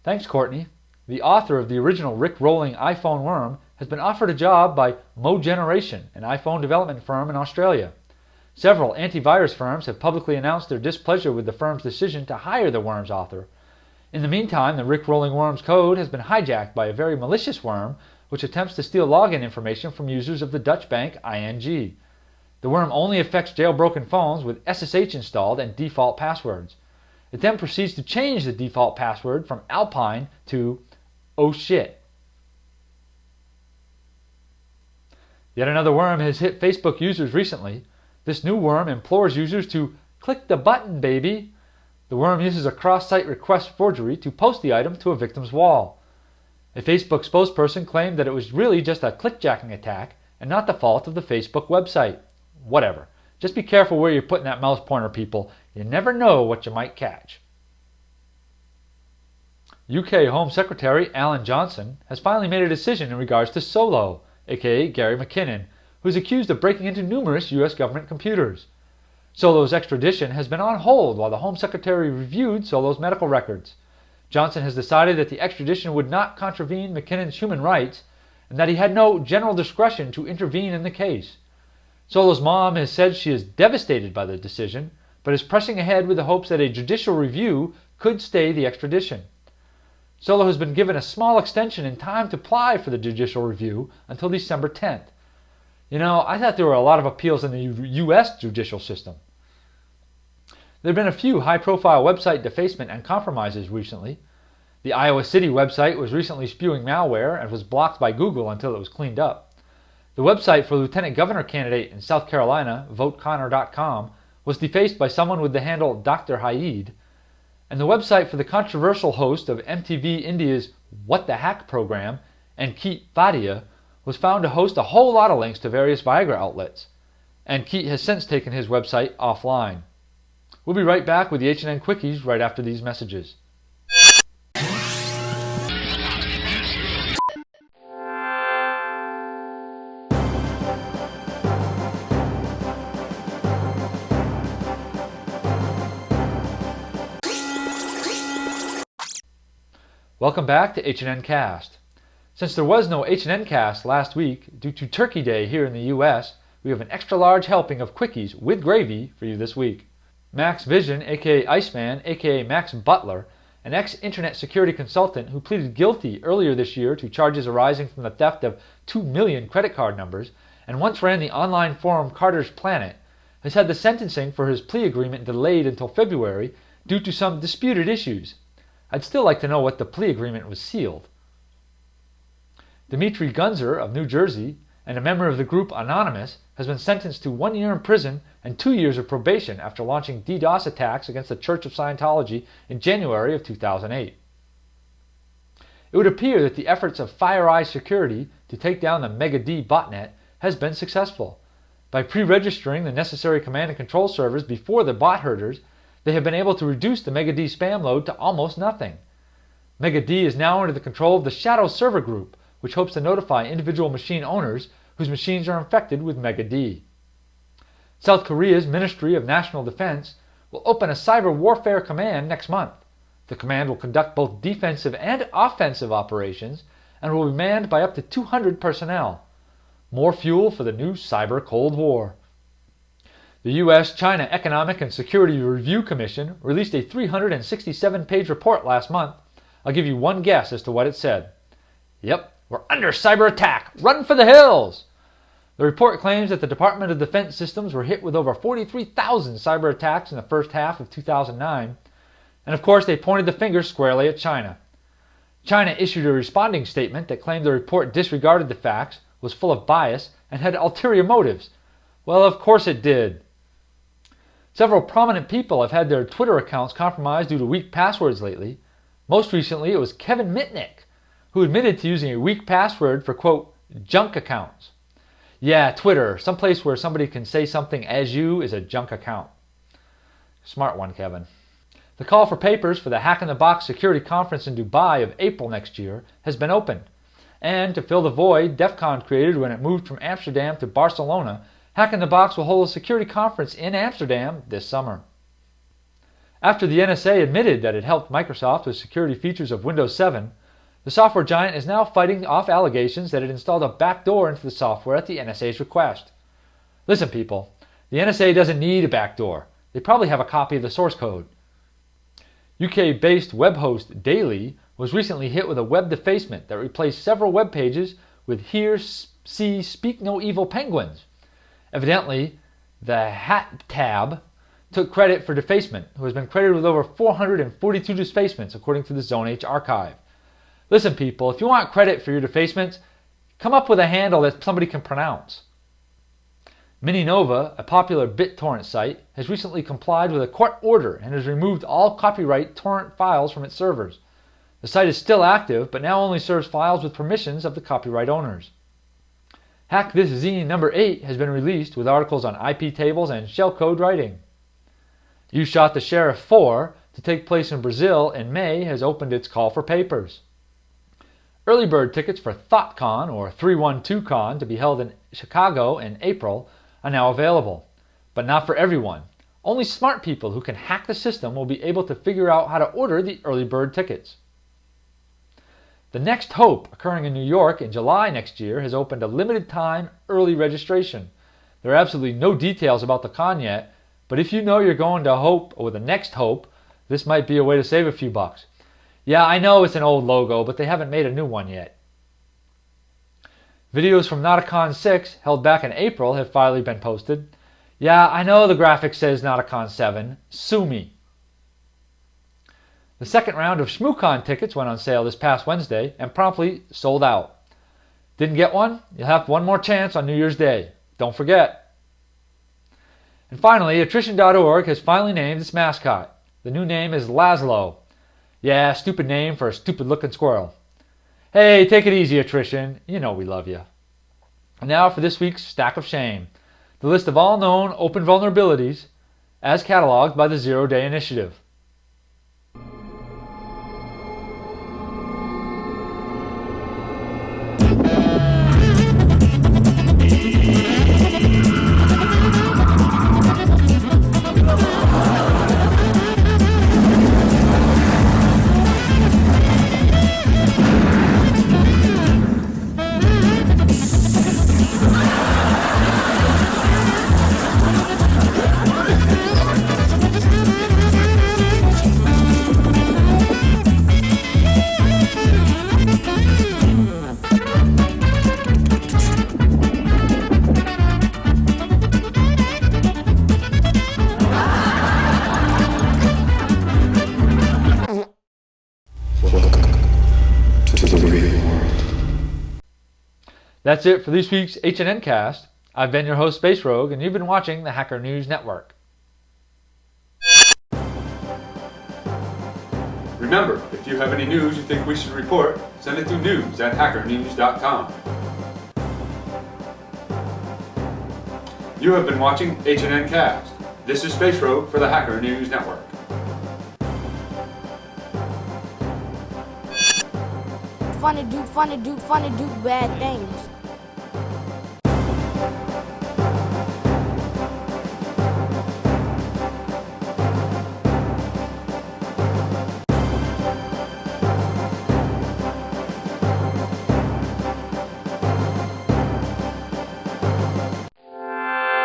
Thanks, Courtney. The author of the original Rick-rolling iPhone worm has been offered a job by Mo Generation, an iPhone development firm in Australia. Several antivirus firms have publicly announced their displeasure with the firm's decision to hire the worm's author. In the meantime, the Rick-rolling worm's code has been hijacked by a very malicious worm which attempts to steal login information from users of the Dutch bank ING. The worm only affects jailbroken phones with SSH installed and default passwords. It then proceeds to change the default password from Alpine to oh shit. Yet another worm has hit Facebook users recently. This new worm implores users to click the button, baby. The worm uses a cross-site request forgery to post the item to a victim's wall. A Facebook spokesperson claimed that it was really just a clickjacking attack and not the fault of the Facebook website. Whatever. Just be careful where you're putting that mouse pointer, people. You never know what you might catch. UK Home Secretary Alan Johnson has finally made a decision in regards to Solo, aka Gary McKinnon, who is accused of breaking into numerous US government computers. Solo's extradition has been on hold while the Home Secretary reviewed Solo's medical records. Johnson has decided that the extradition would not contravene McKinnon's human rights and that he had no general discretion to intervene in the case. Solo's mom has said she is devastated by the decision, but is pressing ahead with the hopes that a judicial review could stay the extradition. Solo has been given a small extension in time to apply for the judicial review until December 10th. You know, I thought there were a lot of appeals in the U.S. judicial system. There have been a few high-profile website defacement and compromises recently. The Iowa City website was recently spewing malware and was blocked by Google until it was cleaned up. The website for Lieutenant Governor candidate in South Carolina, VoteConnor.com, was defaced by someone with the handle Dr. Haid, and the website for the controversial host of MTV India's What the Hack program, Ankit Vadia, was found to host a whole lot of links to various Viagra outlets. Ankit has since taken his website offline. We'll be right back with the HNN Quickies right after these messages. Welcome back to HNNCast. Since there was no HNNCast last week due to Turkey Day here in the US, we have an extra large helping of Quickies with gravy for you this week. Max Vision, aka Iceman, aka Max Butler, an ex-internet security consultant who pleaded guilty earlier this year to charges arising from the theft of 2 million credit card numbers and once ran the online forum Carter's Planet, has had the sentencing for his plea agreement delayed until February due to some disputed issues. I'd still like to know what the plea agreement was sealed. Dmitry Gunzer of New Jersey, and a member of the group Anonymous, has been sentenced to 1 year in prison and 2 years of probation after launching DDoS attacks against the Church of Scientology in January of 2008. It would appear that the efforts of FireEye Security to take down the MegaD botnet has been successful. By pre-registering the necessary command and control servers before the bot herders, they have been able to reduce the MegaD spam load to almost nothing. MegaD is now under the control of the Shadow Server Group, which hopes to notify individual machine owners whose machines are infected with MegaD. South Korea's Ministry of National Defense will open a cyber warfare command next month. The command will conduct both defensive and offensive operations and will be manned by up to 200 personnel. More fuel for the new cyber Cold War. The U.S.-China Economic and Security Review Commission released a 367-page report last month. I'll give you one guess as to what it said. Yep, we're under cyber attack. Run for the hills! The report claims that the Department of Defense systems were hit with over 43,000 cyber attacks in the first half of 2009. And of course, they pointed the finger squarely at China. China issued a responding statement that claimed the report disregarded the facts, was full of bias, and had ulterior motives. Well, of course it did. Several prominent people have had their Twitter accounts compromised due to weak passwords lately. Most recently, it was Kevin Mitnick, who admitted to using a weak password for, quote, junk accounts. Yeah, Twitter, someplace where somebody can say something as you, is a junk account. Smart one, Kevin. The call for papers for the Hack in the Box security conference in Dubai of April next year has been opened. And to fill the void DEF CON created when it moved from Amsterdam to Barcelona, Hack in the Box will hold a security conference in Amsterdam this summer. After the NSA admitted that it helped Microsoft with security features of Windows 7, the software giant is now fighting off allegations that it installed a backdoor into the software at the NSA's request. Listen, people, the NSA doesn't need a backdoor. They probably have a copy of the source code. UK-based web host Daily was recently hit with a web defacement that replaced several web pages with Hear, See, Speak No Evil penguins. Evidently, the Hat tab took credit for defacement, who has been credited with over 442 defacements according to the Zone H archive. Listen, people, if you want credit for your defacements, come up with a handle that somebody can pronounce. Mininova, a popular BitTorrent site, has recently complied with a court order and has removed all copyright torrent files from its servers. The site is still active, but now only serves files with permissions of the copyright owners. Hack This Zine number 8 has been released with articles on IP tables and shellcode writing. You Shot the Sherrif 4, to take place in Brazil in May, has opened its call for papers. Early bird tickets for THOTCON, or 312Con, to be held in Chicago in April, are now available. But not for everyone. Only smart people who can hack the system will be able to figure out how to order the early bird tickets. The Next Hope, occurring in New York in July next year, has opened a limited time early registration. There are absolutely no details about the con yet, but if you know you're going to Hope or the Next Hope, this might be a way to save a few bucks. Yeah, I know it's an old logo, but they haven't made a new one yet. Videos from NOTACON 6, held back in April, have finally been posted. Yeah, I know the graphic says NOTACON 7. Sue me. The second round of ShmooCon tickets went on sale this past Wednesday and promptly sold out. Didn't get one? You'll have one more chance on New Year's Day. Don't forget. And finally, attrition.org has finally named its mascot. The new name is Lazlo. Yeah, stupid name for a stupid-looking squirrel. Hey, take it easy, attrition. You know we love you. And now for this week's Stack of Shame. The list of all known open vulnerabilities as cataloged by the Zero Day Initiative. That's it for this week's HNNCast. I've been your host, Space Rogue, and you've been watching the Hacker News Network. Remember, if you have any news you think we should report, send it to news@hackernews.com. You have been watching HNNCast. This is Space Rogue for the Hacker News Network. Funny do bad things.